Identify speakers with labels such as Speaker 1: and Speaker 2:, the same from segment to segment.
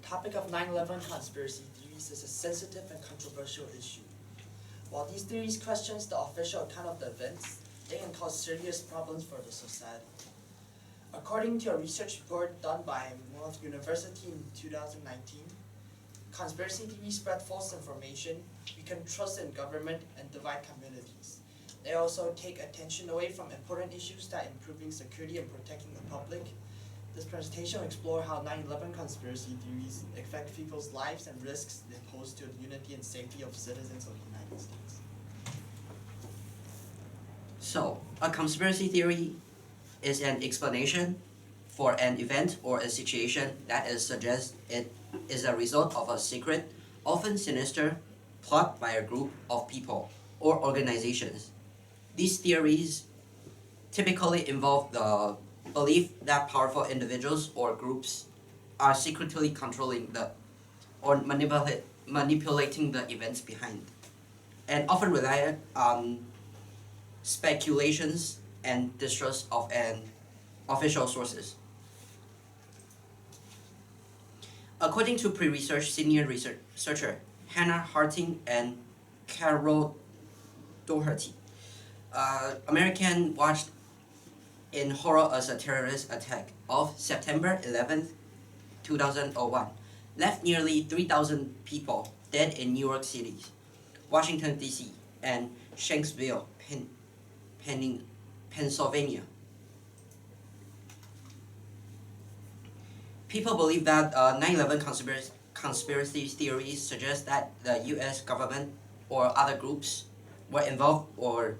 Speaker 1: topic of 9/11 conspiracy theories is a sensitive and controversial issue. While these theories question the official account of the events, they can cause serious problems for the society. According to a research report done by Monash University in 2019, conspiracy theories spread false information, weaken trust in government, and divide communities. They also take attention away from important issues that improving security and protecting the public. This presentation will explore how 9/11 conspiracy theories affect people's lives and risks they pose to the unity and safety of citizens of the United States.
Speaker 2: So, a conspiracy theory is an explanation for an event or a situation that is suggests it is a result of a secret, often sinister, plot by a group of people or organizations. These theories typically involve the belief that powerful individuals or groups are secretly controlling or manipulating the events behind, and often rely on speculations and distrust of an official sources. According to pre-research senior researcher Hannah Harting and Carol Doherty, American watched in horror as a terrorist attack of September 11th, 2001, left nearly 3,000 people dead in New York City, Washington, D.C., and Shanksville, Pennsylvania. People believe that 9/11 conspiracy theories suggest that the U.S. government or other groups were involved or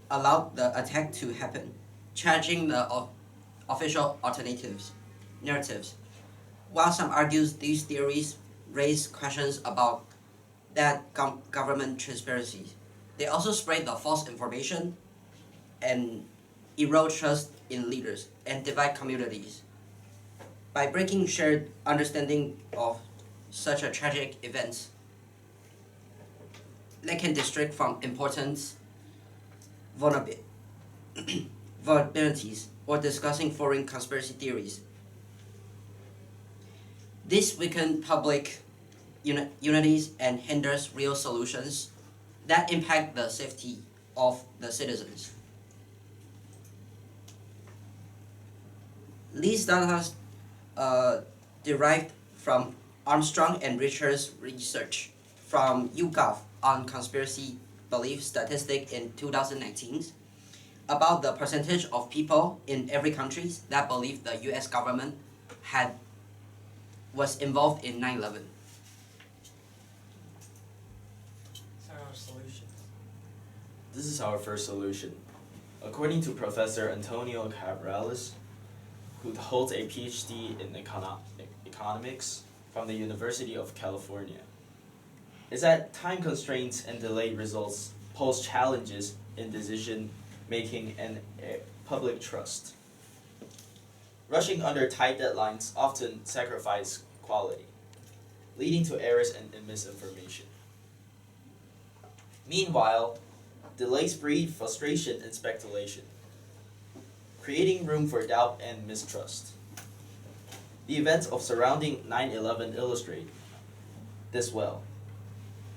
Speaker 2: allowed the attack to happen, challenging the official narratives. While some argue these theories raise questions about that government transparency, they also spread the false information and erode trust in leaders and divide communities. By breaking shared understanding of such a tragic event, they can distract from important vulnerabilities or discussing foreign conspiracy theories. This weakens public unities and hinders real solutions that impact the safety of the citizens. These data derived from Armstrong and Richards' research from YouGov on conspiracy belief statistic in 2019 about the percentage of people in every country that believe the U.S. government was involved in 9/11.
Speaker 3: This is our first solution. According to Professor Antonio Cabrales, who holds a PhD in economics from the University of California, is that time constraints and delayed results pose challenges in decision making and public trust. Rushing under tight deadlines often sacrifices quality, leading to errors and misinformation. Meanwhile, delays breed frustration and speculation, creating room for doubt and mistrust. The events of surrounding 9/11 illustrate this well.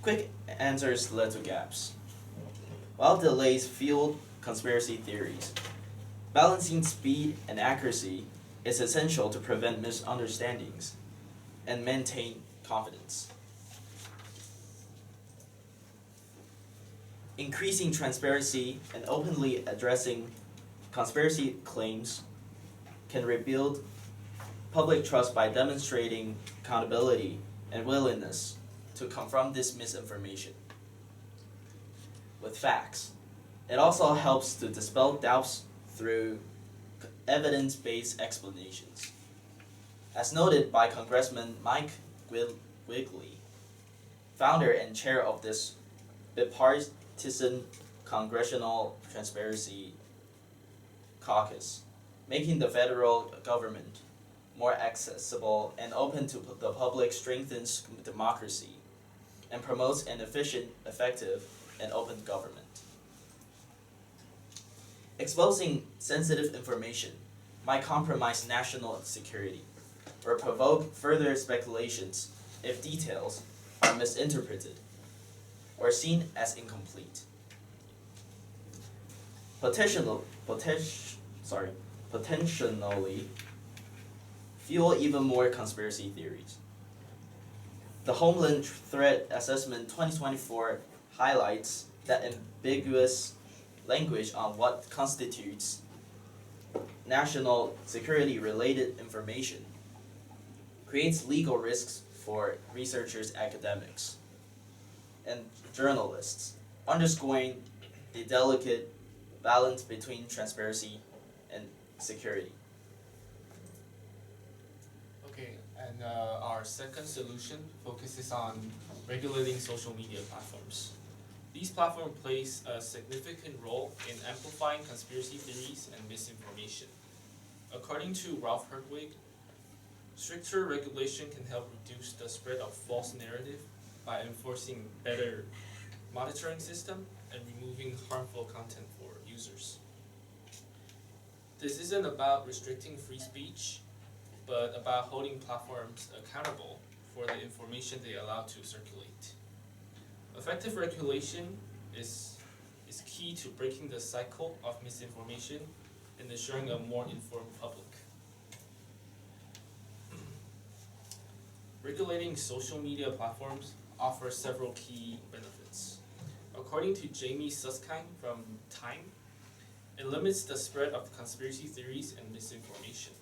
Speaker 3: Quick answers led to gaps, while delays fueled conspiracy theories. Balancing speed and accuracy is essential to prevent misunderstandings and maintain confidence. Increasing transparency and openly addressing conspiracy claims can rebuild public trust by demonstrating accountability and willingness to confront this misinformation with facts. It also helps to dispel doubts through evidence-based explanations. As noted by Congressman Mike Wigley, founder and chair of this bipartisan Congressional Transparency Caucus, making the federal government more accessible and open to the public strengthens democracy and promotes an efficient, effective, and open government. Exposing sensitive information might compromise national security, or provoke further speculations if details are misinterpreted or seen as incomplete. Potentially fuel even more conspiracy theories. The Homeland Threat Assessment 2024 highlights that ambiguous language on what constitutes national security related information creates legal risks for researchers, academics, and journalists, underscoring the delicate balance between transparency and security.
Speaker 4: Okay, and our second solution focuses on regulating social media platforms. These platforms plays a significant role in amplifying conspiracy theories and misinformation. According to Ralph Hertwig, stricter regulation can help reduce the spread of false narrative by enforcing better monitoring system and removing harmful content for users. This isn't about restricting free speech, but about holding platforms accountable for the information they allow to circulate. Effective regulation is key to breaking the cycle of misinformation and ensuring a more informed public. Regulating social media platforms offers several key benefits. According to Jamie Susskind from Time, it limits the spread of conspiracy theories and misinformation,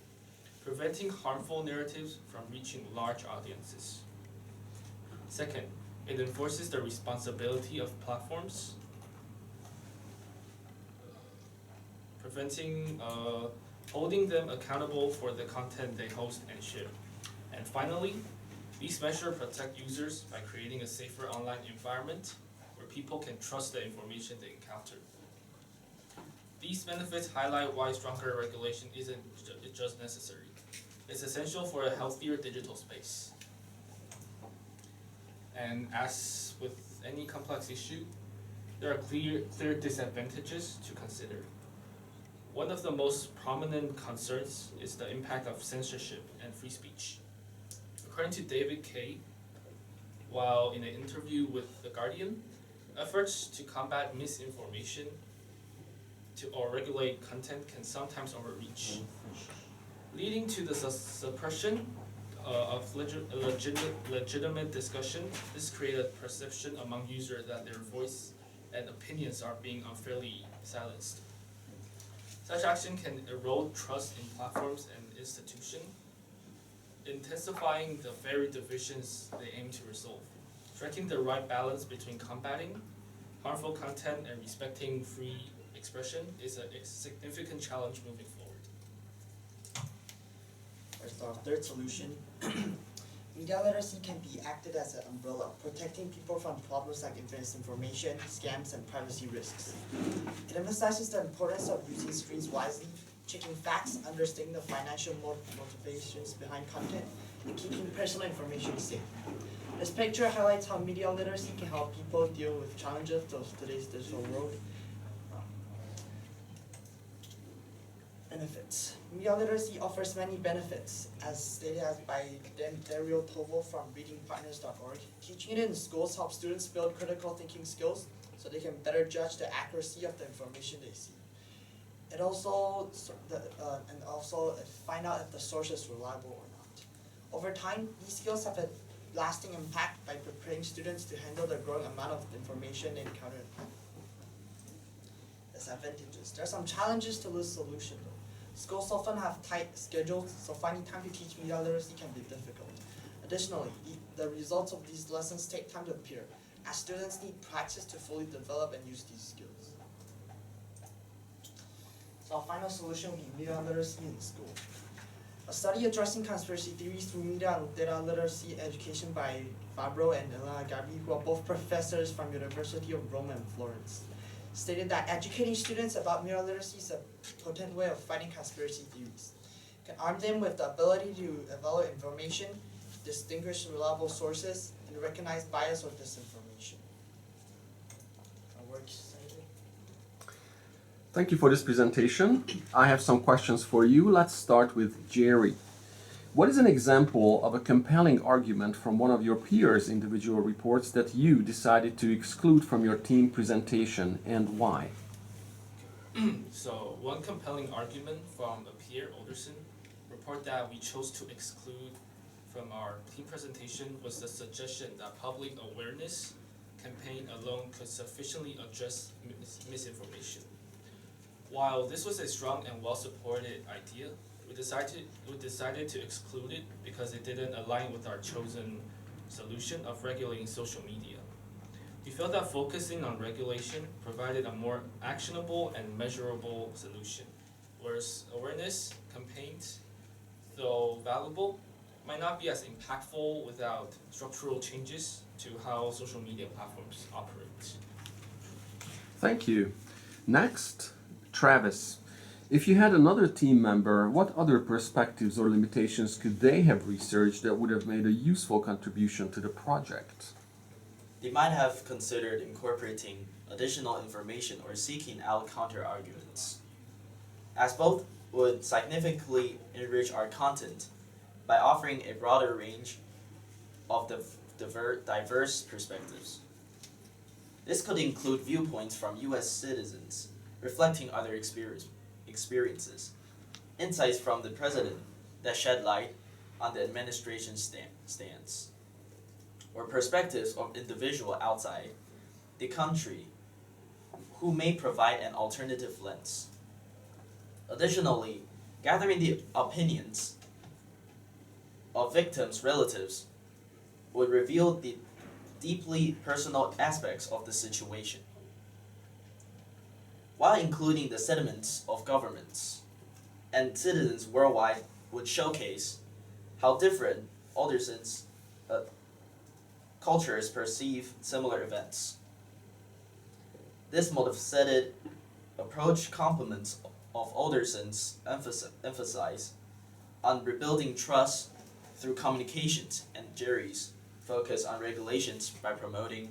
Speaker 4: preventing harmful narratives from reaching large audiences. Second, it enforces the responsibility of platforms, holding them accountable for the content they host and share. And finally, these measures protect users by creating a safer online environment where people can trust the information they encounter. These benefits highlight why stronger regulation isn't just necessary. It's essential for a healthier digital space. And as with any complex issue, there are clear disadvantages to consider. One of the most prominent concerns is the impact of censorship and free speech. According to David Kay, while in an interview with The Guardian, efforts to combat misinformation or regulate content can sometimes overreach, leading to the suppression of legitimate discussion. This created a perception among users that their voice and opinions are being unfairly silenced. Such action can erode trust in platforms and institutions, intensifying the very divisions they aim to resolve. Striking the right balance between combating harmful content and respecting free expression is a significant challenge moving forward.
Speaker 1: There's our third solution. Media literacy can be acted as an umbrella, protecting people from problems like misinformation, scams, and privacy risks. It emphasizes the importance of using screens wisely, checking facts, understanding the financial motivations behind content, and keeping personal information safe. This picture highlights how media literacy can help people deal with challenges of today's digital world. Benefits. Media literacy offers many benefits, as stated by Dario Tovo from readingpartners.org. Teaching it in schools helps students build critical thinking skills so they can better judge the accuracy of the information they see. It also find out if the source is reliable or not. Over time, these skills have a lasting impact by preparing students to handle the growing amount of information they encounter. Disadvantages. There are some challenges to this solution though. Schools often have tight schedules, so finding time to teach media literacy can be difficult. Additionally, the results of these lessons take time to appear, as students need practice to fully develop and use these skills. So our final solution would be media literacy in school. A study addressing conspiracy theories through media and data literacy education by Fabro and Elena Gabi, who are both professors from University of Rome and Florence, stated that educating students about media literacy is a potent way of fighting conspiracy theories. It can arm them with the ability to evaluate information, distinguish reliable sources, and recognize bias or disinformation. Our work cited.
Speaker 5: Thank you for this presentation. I have some questions for you. Let's start with Jerry. What is an example of a compelling argument from one of your peers' individual reports that you decided to exclude from your team presentation, and why?
Speaker 4: So one compelling argument from a peer, Alderson, report that we chose to exclude from our team presentation was the suggestion that public awareness campaign alone could sufficiently address misinformation. While this was a strong and well-supported idea, we decided to exclude it because it didn't align with our chosen solution of regulating social media. We felt that focusing on regulation provided a more actionable and measurable solution, whereas awareness campaigns, though valuable, might not be as impactful without structural changes to how social media platforms operate.
Speaker 5: Thank you. Next, Travis. If you had another team member, what other perspectives or limitations could they have researched that would have made a useful contribution to the project?
Speaker 3: They might have considered incorporating additional information or seeking out counter-arguments, as both would significantly enrich our content by offering a broader range of diverse perspectives. This could include viewpoints from U.S. citizens reflecting other experiences, insights from the president that shed light on the administration's stance, or perspectives of individuals outside the country who may provide an alternative lens. Additionally, gathering the opinions of victims' relatives would reveal the deeply personal aspects of the situation, while including the sentiments of governments and citizens worldwide would showcase how different Alderson's cultures perceive similar events. This multifaceted approach complements of Alderson's emphasis on rebuilding trust through communications and Jerry's focus on regulations by promoting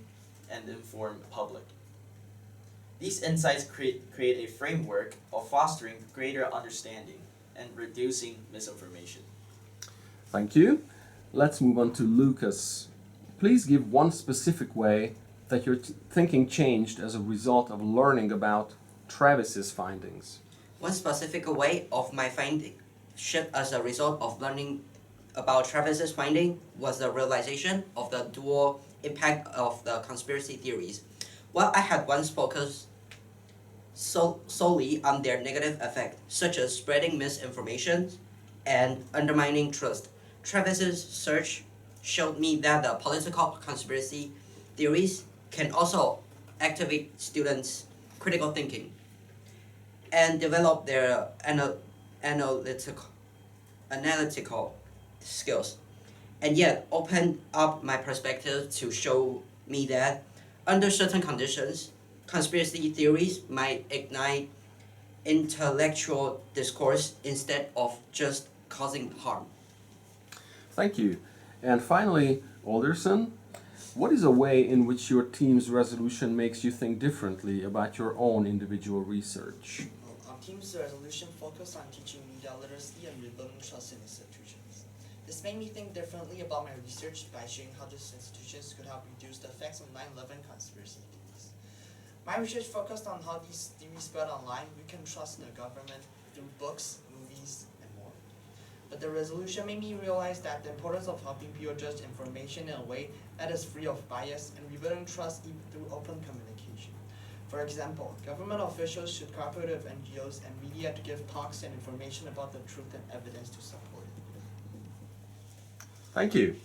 Speaker 3: an informed public. These insights create a framework of fostering greater understanding and reducing misinformation.
Speaker 5: Thank you. Let's move on to Lucas. Please give one specific way that your thinking changed as a result of learning about Travis's findings.
Speaker 2: One specific way of my finding shift as a result of learning about Travis's finding was the realization of the dual impact of the conspiracy theories. While I had once focused solely on their negative effect, such as spreading misinformation and undermining trust, Travis's search showed me that the political conspiracy theories can also activate students' critical thinking and develop their analytical skills, and yet open up my perspective to show me that under certain conditions, conspiracy theories might ignite intellectual discourse instead of just causing harm.
Speaker 5: Thank you. And finally, Alderson, what is a way in which your team's resolution makes you think differently about your own individual research?
Speaker 1: Our team's resolution focused on teaching media literacy and rebuilding trust in institutions. This made me think differently about my research by showing how these institutions could help reduce the effects of 9/11 conspiracy theories. My research focused on how these theories spread online, we can trust the government through books, movies, and more. But the resolution made me realize that the importance of helping people judge information in a way that is free of bias and rebuilding trust through open communication. For example, government officials should cooperate with NGOs and media to give talks and information about the truth and evidence to support it.
Speaker 5: Thank you.